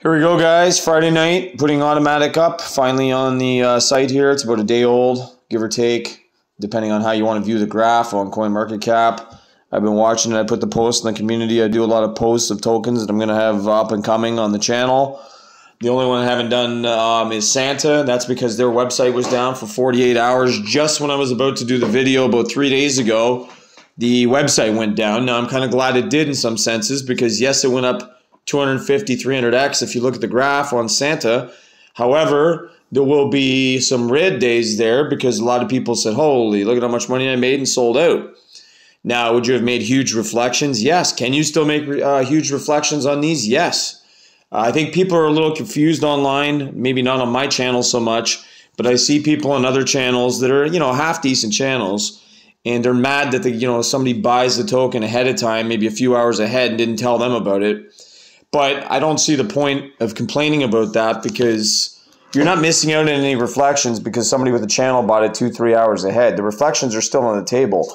Here we go, guys. Friday night, putting Automatic up. Finally on the site here. It's about a day old, give or take, depending on how you want to view the graph on CoinMarketCap. I've been watching it. I put the posts in the community. I do a lot of posts of tokens that I'm going to have up and coming on the channel. The only one I haven't done is Santa. That's because their website was down for 48 hours. Just when I was about to do the video about 3 days ago, the website went down. Now, I'm kind of glad it did in some senses because, yes, it went up 250, 300x if you look at the graph on Santa. However, there will be some red days there because a lot of people said, holy, look at how much money I made and sold out. Now, would you have made huge reflections? Yes. Can you still make huge reflections on these? Yes. I think people are a little confused online, maybe not on my channel so much, but I see people on other channels that are, half decent channels, and they're mad that somebody buys the token ahead of time, maybe a few hours ahead, and didn't tell them about it. But I don't see the point of complaining about that because you're not missing out on any reflections because somebody with a channel bought it 2-3 hours ahead. The reflections are still on the table.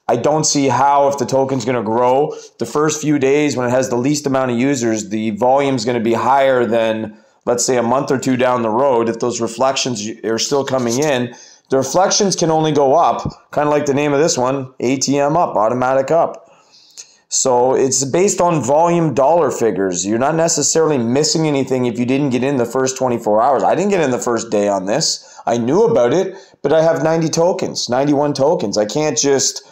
I don't see how, if the token's going to grow, the first few days when it has the least amount of users, the volume's going to be higher than, let's say, a month or two down the road. If those reflections are still coming in, the reflections can only go up, kind of like the name of this one, ATM up, Automatic up. So it's based on volume dollar figures. You're not necessarily missing anything if you didn't get in the first 24 hours. I didn't get in the first day on this. I knew about it, but I have 90 tokens, 91 tokens. I can't just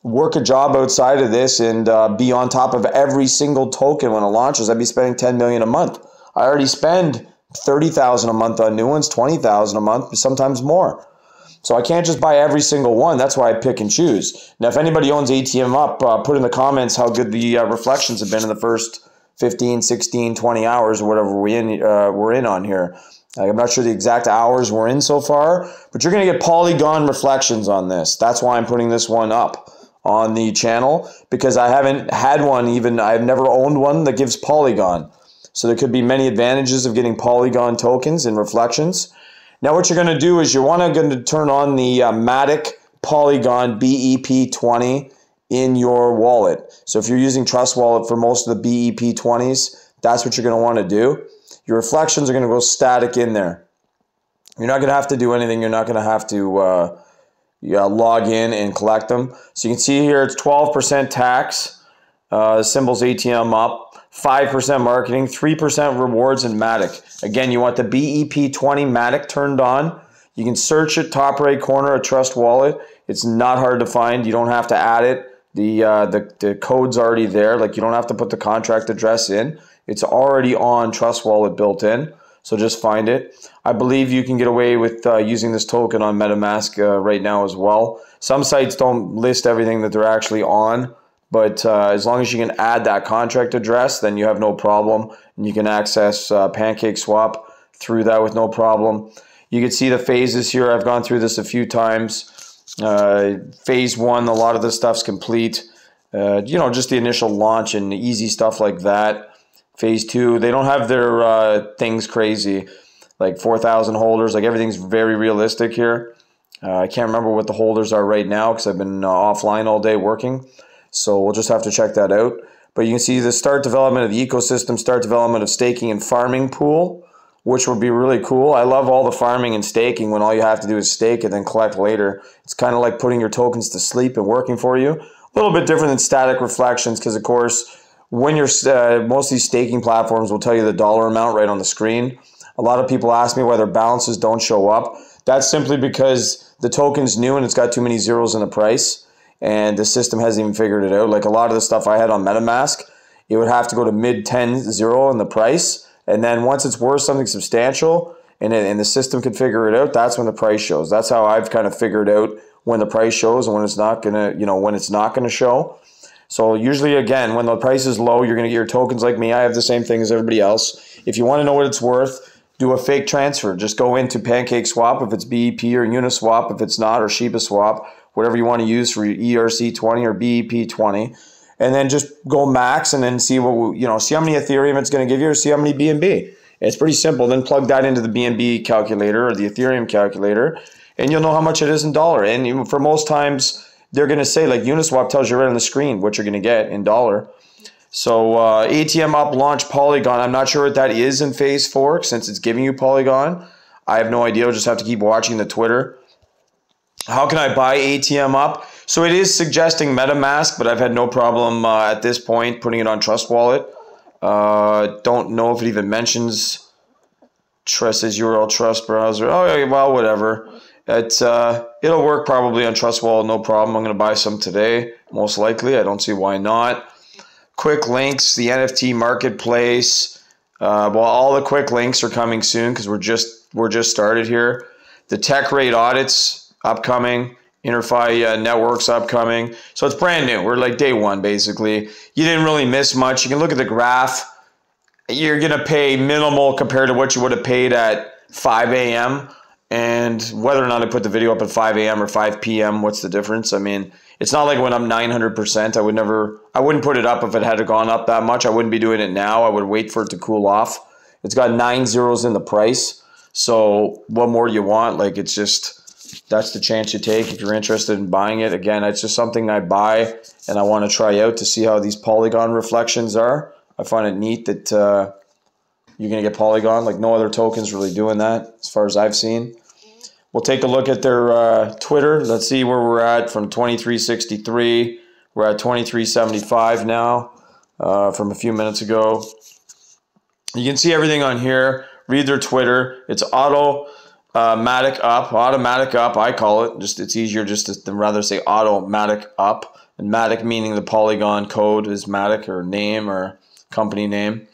work a job outside of this and be on top of every single token when it launches. I'd be spending 10 million a month. I already spend 30,000 a month on new ones, 20,000 a month, sometimes more. So I can't just buy every single one. That's why I pick and choose. Now, if anybody owns ATM up, put in the comments how good the reflections have been in the first 15, 16, 20 hours or whatever we're in on here. I'm not sure the exact hours we're in so far, but you're going to get Polygon reflections on this. That's why I'm putting this one up on the channel, because I haven't had one even. I've never owned one that gives Polygon. So there could be many advantages of getting Polygon tokens and reflections. Now what you're going to do is you're going to turn on the Matic Polygon BEP20 in your wallet. So if you're using Trust Wallet for most of the BEP20s, that's what you're going to want to do. Your reflections are going to go static in there. You're not going to have to do anything. You're not going to have to log in and collect them. So you can see here it's 12% tax, symbols ATM up, 5% marketing, 3% rewards, and Matic. Again, you want the BEP20 Matic turned on. You can search it, top right corner of Trust Wallet. It's not hard to find. You don't have to add it. The code's already there. Like, you don't have to put the contract address in. It's already on Trust Wallet built in. So just find it. I believe you can get away with using this token on MetaMask right now as well. Some sites don't list everything that they're actually on. But as long as you can add that contract address, then you have no problem. And you can access PancakeSwap through that with no problem. You can see the phases here. I've gone through this a few times. Phase 1, a lot of the stuff's complete. Just the initial launch and easy stuff like that. Phase 2, they don't have their things crazy, like 4,000 holders. Like, everything's very realistic here. I can't remember what the holders are right now because I've been offline all day working. So we'll just have to check that out. But you can see the start development of the ecosystem, start development of staking and farming pool, which would be really cool. I love all the farming and staking when all you have to do is stake and then collect later. It's kind of like putting your tokens to sleep and working for you. A little bit different than static reflections because, of course, when you're most of these staking platforms will tell you the dollar amount right on the screen. A lot of people ask me why their balances don't show up. That's simply because the token's new and it's got too many zeros in the price. And the system hasn't even figured it out. Like, a lot of the stuff I had on MetaMask, it would have to go to mid-10 zero in the price. And then once it's worth something substantial and the system can figure it out, that's when the price shows. That's how I've kind of figured out when the price shows and when it's not going to, when it's not going to show. So usually, again, when the price is low, you're going to get your tokens like me. I have the same thing as everybody else. If you want to know what it's worth, do a fake transfer. Just go into PancakeSwap if it's BEP, or Uniswap if it's not, or ShibaSwap, whatever you want to use for your ERC20 or BEP20, and then just go max and then see what see how many Ethereum it's going to give you, or see how many BNB. It's pretty simple. Then plug that into the BNB calculator or the Ethereum calculator, and you'll know how much it is in dollar. And for most times, they're going to say, like, Uniswap tells you right on the screen what you're going to get in dollar. So ATM up launch Polygon. I'm not sure what that is in phase 4 since it's giving you Polygon. I have no idea. I'll just have to keep watching the Twitter. How can I buy ATM up? So it is suggesting MetaMask, but I've had no problem at this point putting it on Trust Wallet. Don't know if it even mentions Trust as URL Trust browser. Oh, yeah, well, whatever. It'll work probably on Trust Wallet, no problem. I'm going to buy some today, most likely. I don't see why not. Quick links, the NFT marketplace. Well, all the quick links are coming soon because we're just started here. The tech rate audits upcoming. InterFi networks upcoming. So it's brand new. We're like day one basically. You didn't really miss much. You can look at the graph. You're gonna pay minimal compared to what you would have paid at 5 a.m. And whether or not I put the video up at 5 a.m. or 5 p.m., what's the difference? I mean, it's not like when I'm 900%. I wouldn't put it up if it had gone up that much. I wouldn't be doing it now. I would wait for it to cool off. It's got 9 zeros in the price. So what more do you want? Like, it's just, that's the chance you take if you're interested in buying it. Again, it's just something I buy and I want to try out to see how these Polygon reflections are. I find it neat that you're going to get Polygon. Like, no other token's really doing that as far as I've seen. We'll take a look at their Twitter. Let's see where we're at from 2363. We're at 2375 now from a few minutes ago. You can see everything on here. Read their Twitter. It's automatic up, I call it. Just it's easier just to rather say automatic up. And Matic meaning the Polygon code is Matic or name or company name.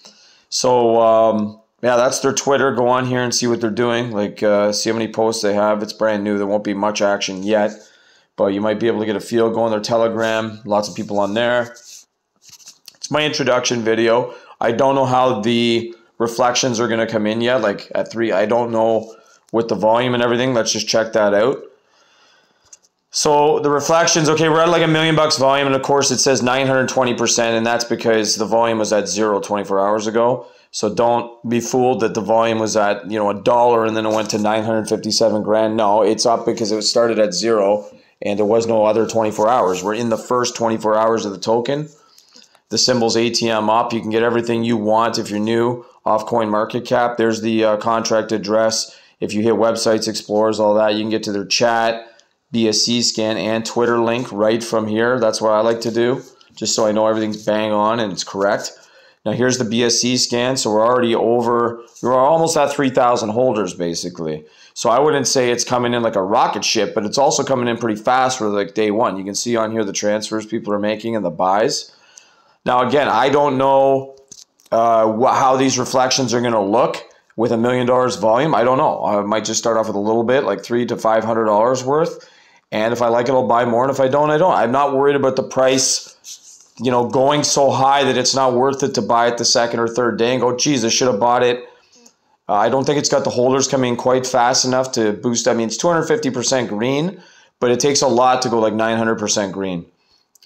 So yeah, that's their Twitter. Go on here and see what they're doing. Like, see how many posts they have. It's brand new. There won't be much action yet, but you might be able to get a feel. Go on their Telegram. Lots of people on there. It's my introduction video. I don't know how the reflections are going to come in yet. Like at 3, I don't know with the volume and everything. Let's just check that out. So the reflections, okay, we're at like $1 million volume, and of course it says 920%, and that's because the volume was at 0 24 hours ago. So don't be fooled that the volume was at, you know, $1 and then it went to 957 grand. No, it's up because it started at 0 and there was no other 24 hours. We're in the first 24 hours of the token. The symbol's ATM up. You can get everything you want if you're new off CoinMarketCap. There's the contract address. If you hit Websites, Explorers, all that, you can get to their chat, BSC scan, and Twitter link right from here. That's what I like to do, just so I know everything's bang on and it's correct. Now here's the BSC scan, so we're almost at 3,000 holders basically. So I wouldn't say it's coming in like a rocket ship, but it's also coming in pretty fast for like day one. You can see on here the transfers people are making and the buys. Now again, I don't know how these reflections are going to look with $1 million volume. I don't know. I might just start off with a little bit, like $300 to $500 worth. And if I like it, I'll buy more. And if I don't, I don't. I'm not worried about the price, you know, going so high that it's not worth it to buy it the second or third day and go, geez, I should have bought it. I don't think it's got the holders coming in quite fast enough to boost. I mean, it's 250% green, but it takes a lot to go like 900% green.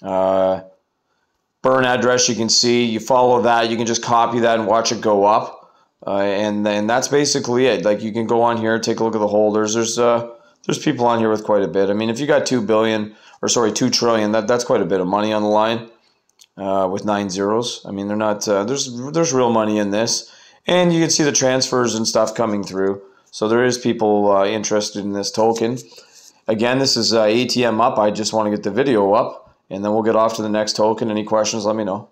Burn address, you can see. You follow that. You can just copy that and watch it go up. And then that's basically it. Like, you can go on here, take a look at the holders. There's people on here with quite a bit. I mean, if you got 2 trillion, that's quite a bit of money on the line with 9 zeros. I mean, they're not. There's real money in this, and you can see the transfers and stuff coming through. So there is people interested in this token. Again, this is ATM up. I just want to get the video up, and then we'll get off to the next token. Any questions, let me know.